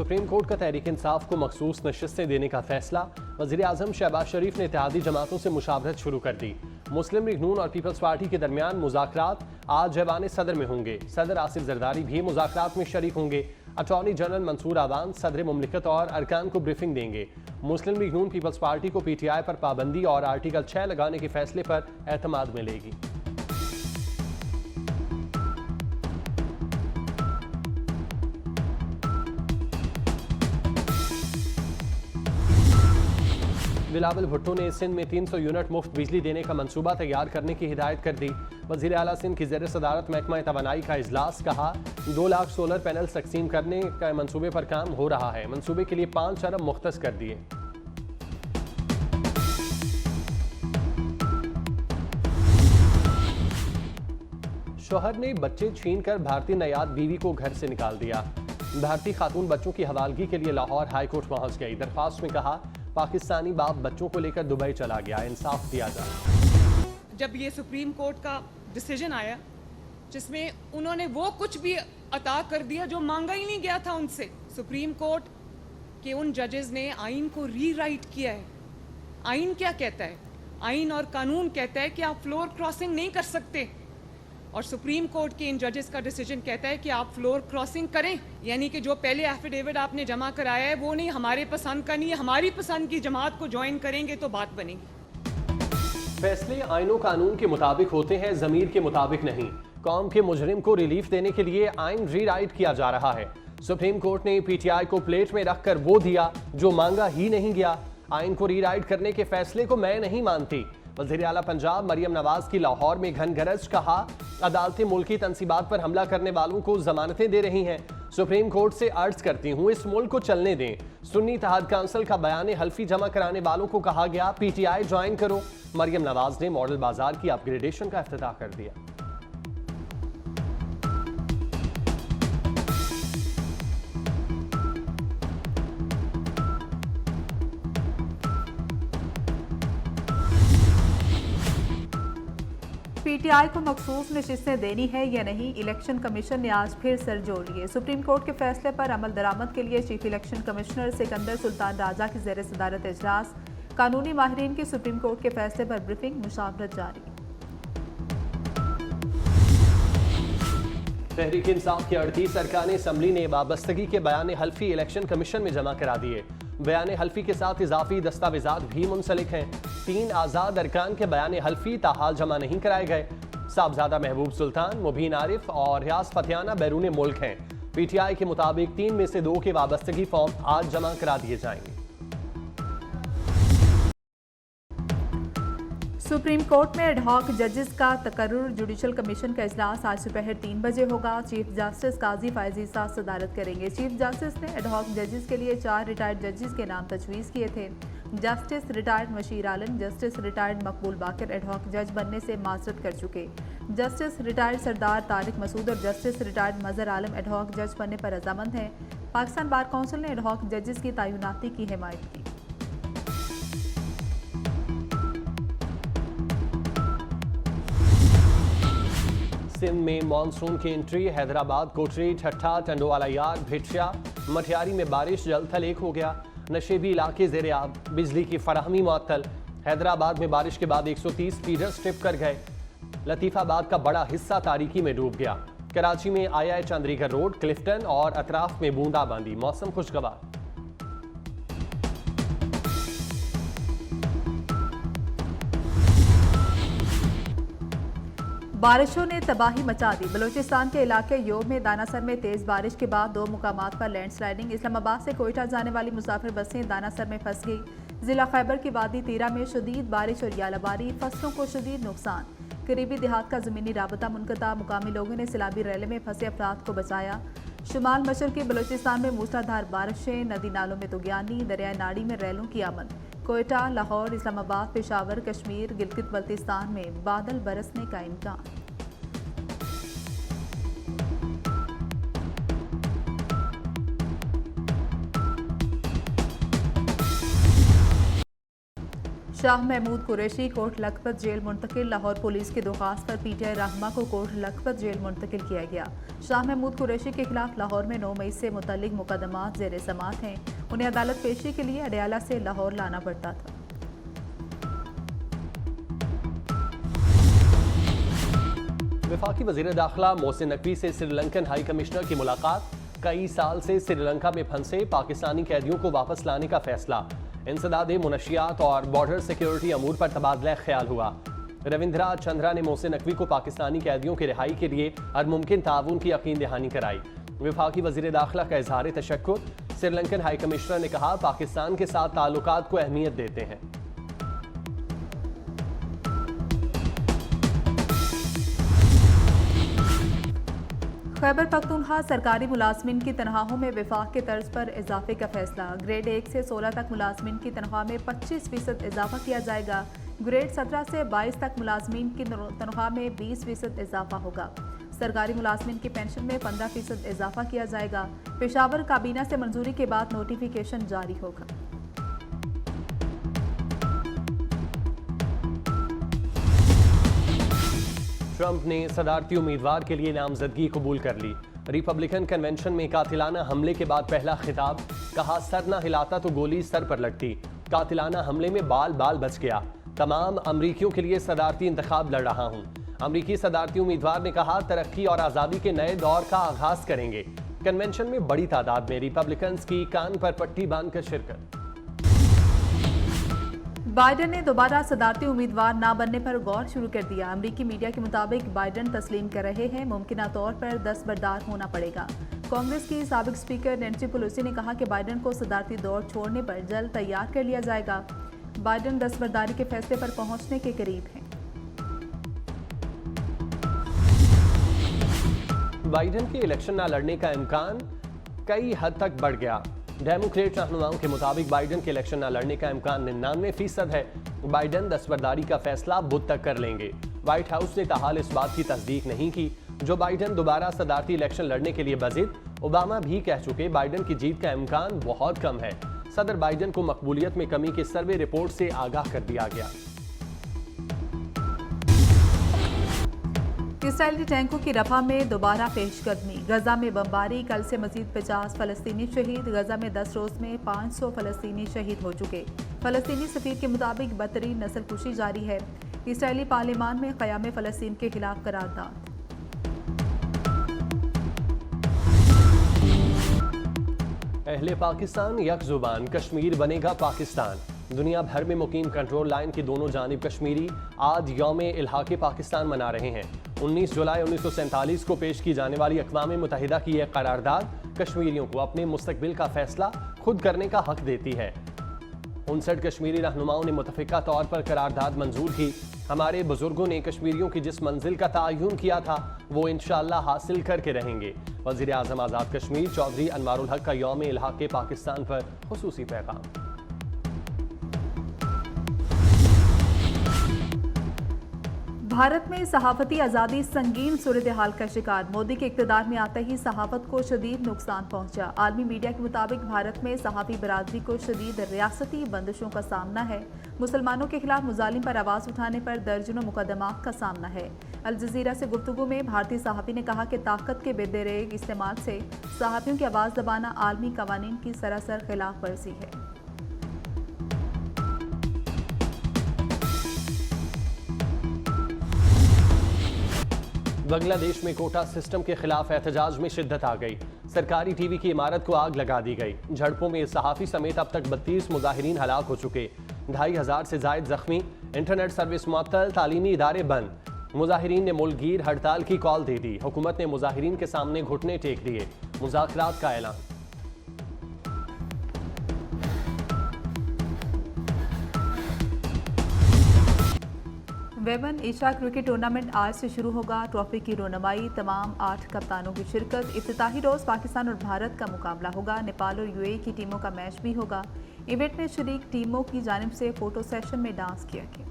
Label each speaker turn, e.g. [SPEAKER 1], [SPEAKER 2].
[SPEAKER 1] Supreme court का तहरीक इंसाफ को मखसूस नशिस्तें देने का फैसला। वज़ीर आज़म शहबाज शरीफ ने इत्तेहादी जमातों से मुशावरत शुरू कर दी। मुस्लिम लीग नून और पीपल्स पार्टी के दरमियान मुज़ाकरात आज ऐवान सदर में होंगे। सदर आसिफ जरदारी भी मुज़ाकरात में शरीक होंगे। अटॉर्नी जनरल मंसूर आवान सदर मुमलिकत और अरकान को ब्रीफिंग देंगे। मुस्लिम लीग नून पीपल्स पार्टी को PTI पर पाबंदी और आर्टिकल 6 लगाने के फैसले पर एतमाद मिलेगी। बिलावल भुट्टो ने सिंध में 300 यूनिट मुफ्त बिजली देने का मंसूबा तैयार करने की हिदायत कर दी। वज़ीर आला सिंध की ज़ेर सदारत महकमा तवानाई का इजलास। कहा 2 लाख सोलर पैनल तकसीम करने का मंसूबे पर काम हो रहा है। मंसूबे के लिए 5 अरब मुख्तस कर दिए। शोहर ने बच्चे छीनकर भारतीय नयाद बीवी को घर से निकाल दिया। भारतीय खातून बच्चों की हवालगी के लिए लाहौर हाई कोर्ट पहुंच गई। दरख्वास्त में कहा पाकिस्तानी बाप बच्चों को लेकर दुबई चला गया, इंसाफ दिया जाए।
[SPEAKER 2] जब ये सुप्रीम कोर्ट का डिसीजन आया जिसमें उन्होंने वो कुछ भी अता कर दिया जो मांगा ही नहीं गया था उनसे, सुप्रीम कोर्ट के उन जजेस ने आइन को रीराइट किया है। आइन क्या कहता है? आइन और कानून कहता है कि आप फ्लोर क्रॉसिंग नहीं कर सकते, और सुप्रीम कोर्ट के इन जजेस का डिसीजन कहता है कि आप फ्लोर क्रॉसिंग करें। यानी कि जो पहले एफिडेविट आपने जमा कराया है वो नहीं, हमारे पसंद का नहीं है, हमारी पसंद की जमात को ज्वाइन करेंगे तो बात बनेगी।
[SPEAKER 1] फैसले आइनो कानून के मुताबिक होते हैं, जमीर के मुताबिक नहीं। कौम के मुजरिम को रिलीफ देने के लिए आइन रीराइट किया जा रहा है। सुप्रीम कोर्ट ने PTI को प्लेट में रखकर वो दिया जो मांगा ही नहीं गया। आइन को रीराइट करने के फैसले को मैं नहीं मानती। वज़ीर आला पंजाब मरियम नवाज की लाहौर में घन गरज। कहा अदालतें मुल्की तंसीबात पर हमला करने वालों को जमानतें दे रही हैं। सुप्रीम कोर्ट से अर्ज करती हूँ इस मुल्क को चलने दें। सुन्नी इत्तेहाद काउंसिल का बयान हल्फी जमा कराने वालों को कहा गया PTI ज्वाइन करो। मरियम नवाज ने मॉडल बाजार की अपग्रेडेशन का इफ्तिताह कर दिया।
[SPEAKER 3] PTI को मखसूस नशिस्तें देनी है या नहीं, इलेक्शन कमीशन ने आज फिर सर जोड़ लिए। सुप्रीम कोर्ट के फैसले पर अमल दरामद के लिए chief election commissioner Sikandar Sultan Raja की ज़ेर सदारत इजलास। कानूनी माहिरीन की सुप्रीम कोर्ट के फैसले पर ब्रीफिंग, मुशावरत जारी।
[SPEAKER 1] तहरीक इंसाफ की 38 अरकान असम्बली ने वाबस्तगी के बयान हल्फी इलेक्शन कमीशन में जमा करा दिए। बयान हल्फी के साथ इजाफी दस्तावेजात भी मुंसलिक हैं। 3 आज़ाद अरकान के बयान हल्फी ताहाल जमा नहीं कराए गए। साहबजादा महबूब सुल्तान, मुबीन आरिफ और रियाज फतियाना बैरून मुल्क हैं। PTI के मुताबिक 3 में से 2 के वाबस्तगी फॉर्म आज जमा करा दिए जाएंगे।
[SPEAKER 3] सुप्रीम कोर्ट में एडहॉक जजेस का तकर्रुर। जुडिशल कमीशन का इजलास आज दोपहर 3 बजे होगा। चीफ जस्टिस काजी फायज ईसा सदारत करेंगे। चीफ जस्टिस ने एडहॉक जजेस के लिए 4 रिटायर्ड जजेस के नाम तजवीज़ किए थे। जस्टिस रिटायर्ड मशीर आलम, जस्टिस रिटायर्ड मकबूल बाकर एडहॉक जज बनने से माजरत कर चुके। जस्टिस रिटायर्ड सरदार तारिक मसूद और जस्टिस रिटायर्ड मजहर आलम एडहॉक जज बनने पर रजामंद हैं। पाकिस्तान बार काउंसिल ने एडहॉक जजेस की तैनाती की हिमायत की।
[SPEAKER 1] सिंध में मानसून की एंट्री। हैदराबाद, कोटरी, ठट्ठा, टंडोवाला यार, भिटिया, मटियारी में बारिश जल थल एक हो गया। नशेबी इलाके ज़ेरे आब, बिजली की फराहमी मुअत्तल। हैदराबाद में बारिश के बाद 130 फीडर स्ट्रिप कर गए। लतीफ़ाबाद का बड़ा हिस्सा तारीकी में डूब गया। कराची में II चंद्रीगढ़ रोड, क्लिफ्टन और अतराफ में बूंदाबांदी। मौसम खुशगवार।
[SPEAKER 3] बारिशों ने तबाही मचा दी। बलूचिस्तान के इलाके योब में दानासर में तेज बारिश के बाद 2 मुकामात पर लैंडस्लाइडिंग। इस्लामाबाद से कोयटा जाने वाली मुसाफिर बसें दानासर में फंस गई। जिला खैबर की वादी तीरा में शदीद बारिश और यालाबारी, फसलों को शदीद नुकसान। करीबी देहात का ज़मीनी राबता मुनक़ता। मुकामी लोगों ने सिलाबी रैले में फंसे अफराद को बचाया। शुमाल मशरक़ी बलूचिस्तान में मूसलाधार बारिशें, नदी नालों में तुग़यानी, दरियाए नाड़ी में रैलों की आमद। कोयटा, लाहौर, इस्लामाबाद, पेशावर, कश्मीर, गिलगित बल्तिस्तान में बादल बरसने का इम्कान। शाह महमूद कुरैशी कोट लखपत जेल मुंतकिल। लाहौर पुलिस की दरख्वास्त पर पीटीआई रहनुमा को कोट लखपत जेल मुंतकिल किया गया। शाह महमूद कुरैशी के खिलाफ लाहौर में 9 मई से मुतल्लिक मुकदमात ज़ेर समाअत हैं। उन्हें अदालत पेशी के लिए अडयाला से लाहौर लाना पड़ता था।
[SPEAKER 1] वफाकी वज़ीर दाखिला मोहसिन नकवी से श्रीलंकन हाई कमिश्नर की मुलाकात। कई साल से श्रीलंका में फंसे पाकिस्तानी कैदियों को वापस लाने का फैसला। इंसदाद मुनशियात और बॉर्डर सिक्योरिटी अमूर पर तबादला ख्याल हुआ। रविंद्रा चंद्रा ने मोहसिन नकवी को पाकिस्तानी कैदियों की रिहाई के लिए हर मुमकिन ताउन की यकीन दहानी कराई। वफाकी वज़ीर दाखिला का इजहार तशक्कुर। श्रीलंकन हाई कमिश्नर ने कहा, पाकिस्तान के साथ ताल्लुकात को अहमियत देते हैं।
[SPEAKER 3] खैबर पख्तूनख्वा सरकारी मुलाजमिन की तनख्वाहों में वफाक के तर्ज पर इजाफे का फैसला। ग्रेड 1 से 16 तक मुलाजमिन की तनख्वाह में 25% इजाफा किया जाएगा। ग्रेड 17 से 22 तक मुलाजमिन की तनख्वाह में 20% इजाफा होगा। सरकारी मुलाजमिन की पेंशन में 15% इजाफा किया जाएगा। पेशावर काबीना से मंजूरी के बाद नोटिफिकेशन जारी होगा।
[SPEAKER 1] ट्रंप ने सदारती उम्मीदवार के लिए नामजदगी कबूल कर ली। रिपब्लिकन कन्वेंशन में कातिलाना हमले के बाद पहला खिताब। कहा, सर न हिलाता तो गोली सर पर लगती। कातिलाना हमले में बाल बाल बच गया। तमाम अमरीकियों के लिए सदारती इंतखाब लड़ रहा हूँ। अमरीकी सदारती उम्मीदवार ने कहा, तरक्की और आज़ादी के नए दौर का आगाज करेंगे। कन्वेंशन में बड़ी तादाद में रिपब्लिकन्स की कान पर पट्टी बांधकर शिरकत।
[SPEAKER 3] बाइडन ने दोबारा सदारती उम्मीदवार न बनने पर गौर शुरू कर दिया। अमरीकी मीडिया के मुताबिक बाइडन तस्लीम कर रहे हैं, मुमकिन तौर पर दस्तबरदार होना पड़ेगा। कांग्रेस की साबिक स्पीकर नैन्सी पेलोसी ने कहा कि बाइडन को सदारती दौर छोड़ने पर जल्द तैयार कर लिया जाएगा। बाइडन दस्तबरदारी के फैसले पर पहुंचने के करीब हैं।
[SPEAKER 1] बाइडन के इलेक्शन न लड़ने का इम्कान कई हद तक बढ़ गया। डेमोक्रेट रहनुमाओं के मुताबिक बाइडन के इलेक्शन न लड़ने का इम्कान 99% है। बाइडन दस्तबरदारी का फैसला बुध तक कर लेंगे। व्हाइट हाउस ने ताहाल इस बात की तस्दीक नहीं की जो बाइडन दोबारा सदारती इलेक्शन लड़ने के लिए बजिद। ओबामा भी कह चुके बाइडन की जीत का इम्कान बहुत कम है। सदर बाइडन को मकबूलियत में कमी की सर्वे रिपोर्ट से आगाह कर दिया गया।
[SPEAKER 3] इसराइली टैंकों की रफा में दोबारा पेशकदमी। गजा में बमबारी, कल से मजीद 50 फलस्तीनी शहीद। गजा में 10 रोज में 500 फलस्तीनी शहीद हो चुके। फलस्तीनी सफीर के मुताबिक बदतरीन नस्लकुशी जारी है। इसराइली पार्लियामान में क़याम फलस्तीन के खिलाफ करारदाद।
[SPEAKER 1] अहले पाकिस्तान यकजुबान, कश्मीर बनेगा पाकिस्तान। दुनिया भर में मुकीम कंट्रोल लाइन की दोनों जानिब कश्मीरी आज यौम इल्हाक़े पाकिस्तान मना रहे हैं। 19 जुलाई 1947 को पेश की जाने वाली अक़वाम मुत्तहिदा की यह करारदाद कश्मीरियों को अपने मुस्तक़बिल का फैसला खुद करने का हक देती है। 59 कश्मीरी रहनुमाओं ने मुतफ़िक़ा तौर पर करारदाद मंजूर की। हमारे बुजुर्गों ने कश्मीरियों की जिस मंजिल का तयन किया था वो इंशाअल्लाह हासिल करके रहेंगे। वज़ीर आज़म आज़ाद कश्मीर चौधरी अनवारुल हक का यौम इल्हाक़े पाकिस्तान पर खुसूसी पैगाम।
[SPEAKER 3] भारत में सहाफ़ती आज़ादी संगीन सूरत हाल का शिकार। मोदी के इक़्तिदार में आते ही सहाफ़त को शदीद नुकसान पहुंचा। आलमी मीडिया के मुताबिक भारत में सहाफ़ी बरादरी को शदीद रियासती बंदिशों का सामना है। मुसलमानों के खिलाफ मुजालिम पर आवाज़ उठाने पर दर्जनों मुकदमात का सामना है। अल जज़ीरा से गुफ्तगू में भारतीय सहाफ़ी ने कहा कि ताकत के बेदरेग इस्तेमाल से सहाफ़ियों की आवाज़ दबाना आलमी कवानीन की सरासर खिलाफ वर्जी है।
[SPEAKER 1] बांग्लादेश में कोटा सिस्टम के खिलाफ एहतजाज में शिद्दत आ गई। सरकारी टीवी की इमारत को आग लगा दी गई। झड़पों में सहाफ़ी समेत अब तक 32 मुजाहिरीन हलाक हो चुके। 2500 से ज़ायद जख्मी। इंटरनेट सर्विस मुअत्तल, तालीमी इदारे बंद। मुजाहिरीन ने मुल्कगीर हड़ताल की कॉल दे दी। हुकूमत ने मुजाहिरीन के सामने घुटने टेक दिए। मुज़ाकरात का ऐलान।
[SPEAKER 3] वेमन एशिया क्रिकेट टूर्नामेंट आज से शुरू होगा। ट्रॉफी की रोनमाई, तमाम 8 कप्तानों की शिरकत। इफ्तिताही रोज़ पाकिस्तान और भारत का मुकाबला होगा। नेपाल और यूएई की टीमों का मैच भी होगा। इवेंट में शरीक टीमों की जानिब से फोटो सेशन में डांस किया गया।